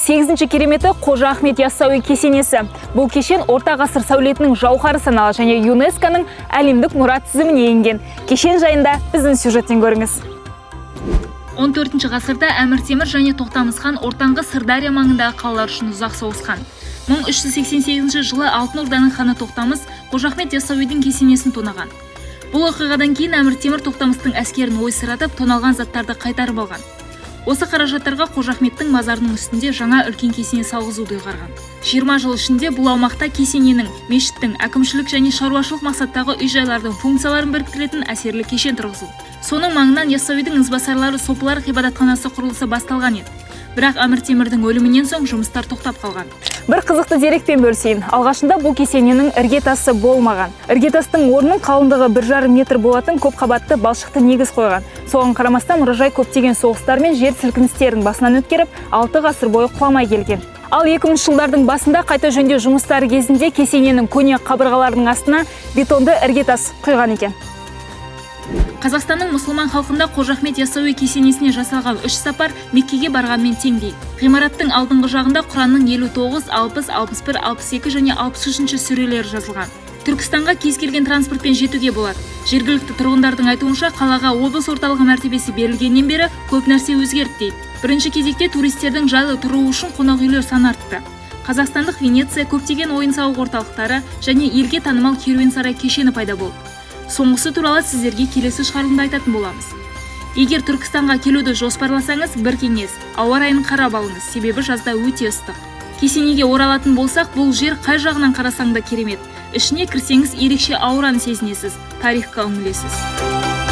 сегізінші кереметі Қожа Ахмет Яссауи кесенесі. Бұл кешен орта ғасыр сәулетінің жауһары саналады және ЮНЕСКО-ның әлемдік мұра тізіміне енген. Кешен жайында біздің сюжеттен көріңіз. 14 ғасырда Әмір Темір және Тоқтамыс хан ортаңғы Сырдария маңындағы қалалар үшін ұзақ соғысқан. 1388 жылы Алтын Орданың ханы Тоқтамыс Қожа Ахмет Яссауидің кесенесін тонаған. Бұл оқиғадан кейін Әмір Темір Тоқтамыстың әскерін ойсыратып, тоналған заттарды қайтарып алған. Осы қаражаттарға Қожа Ахметтің мазарының үстінде жаңа үлкен кесене салғызуды ұйғарған. 20 жыл ішінде бұл аумақта кесененің, мешіттің, әкімшілік және шаруашылық мақсаттағы үй-жайлардың функцияларын біріктіретін әсерлі кешен тұрғызылды. Соның маңынан Яссауидің ізбасарлары Сопылар ғибадатханасы құрылысы басталған еді. Бірақ Әмір Темірдің өлімінен соң жұмыстар тоқтап қалған. Бір қызықты дерекпен бөлісейін. Алғашында бұл кесененің іргетасы болмаған. Іргетастың орнын қалыңдығы 1,5 метр болатын көп қабатты балшықты негіз қойған. Соған қарамастан мұражай көптеген соғыстар мен жер сілкіністерін басынан өткеріп, 6 ғасыр бойы құламай келген. Ал 2000 жылдардың басында қайта жөндеу жұмыстары кезінде кесененің көне қабырғаларының астына бетонды іргетас құйған екен. Қазақстанның мұсылман халқында Қожа Ахмет Яссауи кесенесіне жасалған 3 сапар Меккеге барғанмен тең дейді. Ғимараттың алдыңғы жағында Құранның 59, 60, 61, 62 және 63 сүрелері жазылған. Түркістанға кез келген транспортпен жетуге болады. Жергілікті тұрғындардың айтуынша қалаға облыс орталығы мәртебесі берілгеннен бері көп нәрсе өзгерді дейді. Бірінші кезекте туристердің жайлы тұруы үшін қонақ үйлер саны артты. Қазақстандық Венеция көптеген ойын-сауық орталықтары және елге танымал керуен-сарай кешені пайда болды. Соңғысы туралы сіздерге келесі шығарылымда айтатын боламыз. Егер Түркістанға келуді жоспарласаңыз, бір кеңес, ауа райын қарап алыңыз, себебі жазда өте ыстық. Кесенеге оралатын болсақ, бұл жер қай жағынан қарасаң да керемет. Ішіне кірсеңіз ерекше аураны сезінесіз, тарихқа үңілесіз.